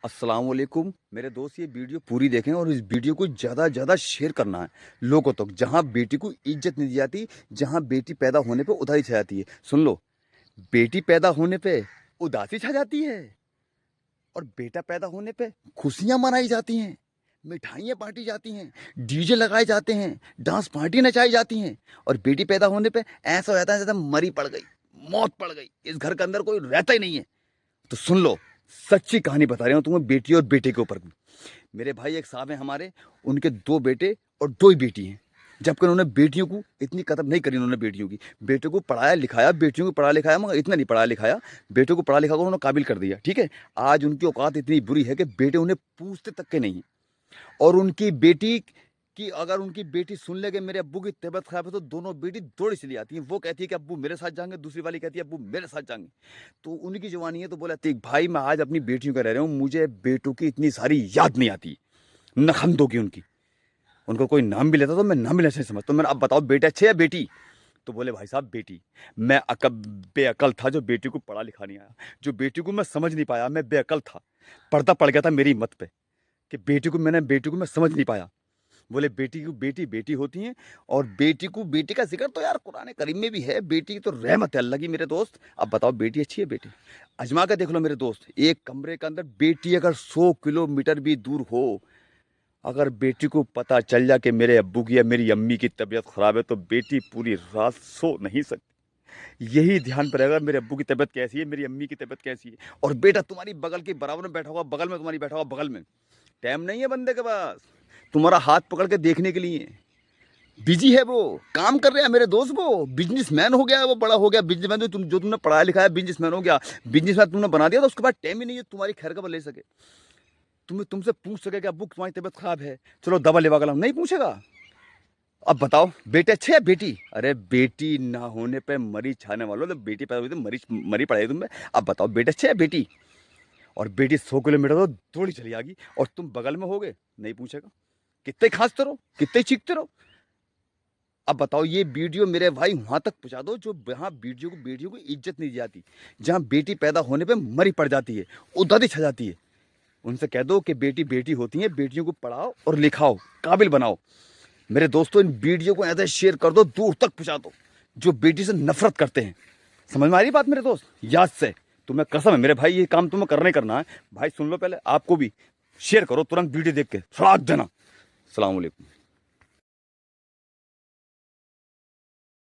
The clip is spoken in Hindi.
अस्सलाम वालेकुम मेरे दोस्त, ये वीडियो पूरी देखें और इस वीडियो को ज़्यादा ज़्यादा शेयर करना है लोगों तक। जहाँ बेटी को इज्जत नहीं दी जाती, जहाँ बेटी पैदा होने पे उदासी छा जाती है। सुन लो, बेटी पैदा होने पे उदासी छा जाती है और बेटा पैदा होने पे खुशियाँ मनाई जाती हैं, मिठाइयाँ बांटी जाती हैं, डीजे लगाए जाते हैं, डांस पार्टी नचाई जाती हैं। और बेटी पैदा होने पे ऐसा हो जाता है जैसे मरी पड़ गई, मौत पड़ गई, इस घर के अंदर कोई रहता ही नहीं है। तो सुन लो, सच्ची कहानी बता रहा हूँ तुम्हें, बेटी और बेटे के ऊपर भी। मेरे भाई एक साहब हैं हमारे, उनके 2 बेटे और 2 ही बेटी हैं। जबकि उन्होंने बेटियों को इतनी कदर नहीं करी। उन्होंने बेटियों की, बेटों को पढ़ाया लिखाया, बेटियों को पढ़ा लिखाया, मगर इतना नहीं पढ़ाया लिखाया। बेटों को पढ़ा लिखा कर उन्होंने काबिल कर दिया, ठीक है। आज उनकी औकात इतनी बुरी है कि बेटे उन्हें पूछते तक के नहीं हैं। और उनकी बेटी कि अगर उनकी बेटी सुन ले कि मेरे अब्बू की तबीयत खराब है, तो दोनों बेटी दौड़ी चली आती हैं। वो कहती है कि अब्बू मेरे साथ जाएंगे, दूसरी वाली कहती है अब्बू मेरे साथ जाएंगे। तो उनकी जवानी है, तो बोला ठीक भाई, मैं आज अपनी बेटियों का रह रहा हूँ, मुझे बेटों की इतनी सारी याद नहीं आती, नखंदों की उनकी। उनको कोई नाम भी लेता तो मैं नाम भी नहीं समझता। तो मैंने अब बताओ, बेटे अच्छे या बेटी? तो बोले भाई साहब बेटी। मैं बेअकल था जो बेटी को पढ़ा लिखा नहीं आया, जो बेटी को मैं समझ नहीं पाया। मैं बेअकल था, पर्दा पड़ गया था मेरी हिम्मत पे कि बेटी को मैं समझ नहीं पाया। बोले बेटी को बेटी बेटी होती हैं, और बेटी का जिक्र तो यार कुरान करीम में भी है। बेटी की तो रहमत है अल्लाह की मेरे दोस्त। अब बताओ, बेटी अच्छी है बेटी? अजमा कर देख लो मेरे दोस्त, एक कमरे के अंदर बेटी अगर 100 किलोमीटर भी दूर हो, अगर बेटी को पता चल जाए कि मेरे अब्बू की या मेरी अम्मी की तबीयत ख़राब है, तो बेटी पूरी रात सो नहीं सकती। यही ध्यान पर रहेगा, मेरे अब्बू की तबीयत कैसी है, मेरी अम्मी की तबीयत कैसी है। और बेटा तुम्हारी बगल के बराबर में बैठा होगा, बगल में तुम्हारी बैठा होगा, बगल में। टाइम नहीं है बंदे के पास तुम्हारा हाथ पकड़ के देखने के लिए। बिजी है, वो काम कर रहे हैं मेरे दोस्त। वो बिजनेसमैन हो गया, वो बड़ा हो गया बिजनेसमैन। जो तुमने पढ़ाया लिखा है, बिजनेसमैन हो गया, बिजनेसमैन तुमने बना दिया, तो उसके बाद टाइम ही नहीं है तुम्हारी खैर खबर ले सके, तुमसे पूछ सके कि अब्बू तुम्हारी तबीयत खराब है, चलो दवा लेवा गला, नहीं पूछेगा। अब बताओ, बेटे अच्छे है बेटी? अरे बेटी ना होने पे मरी छाने वालों, तो बेटी पैदा हुई तो मरी मरी पड़ाई तुम्हें। अब बताओ, बेटे अच्छे है बेटी? और बेटी 100 किलोमीटर तो दौड़ी चली आएगी, और तुम बगल में होगे, नहीं पूछेगा। कितने खांसते रहो, कितने चीखते रहो। अब बताओ, ये वीडियो मेरे भाई वहां तक पहुंचा दो जो वहां बेटियों को इज्जत नहीं दी जाती, जहां बेटी पैदा होने पे मरी पड़ जाती है, उदादी छा जाती है। उनसे कह दो कि बेटी बेटी होती है, बेटियों को पढ़ाओ और लिखाओ, काबिल बनाओ। मेरे दोस्तों, इन वीडियो को ऐसे शेयर कर दो, दूर तक पहुंचा दो जो बेटी से नफरत करते हैं। समझ में आ रही बात मेरे दोस्त? याद से तुम्हें कसम है मेरे भाई, ये काम तुम्हें करना ही करना है। भाई सुन लो, पहले आपको भी शेयर करो, तुरंत वीडियो देख के सलाह देना। अस्सलाम वालेकुम।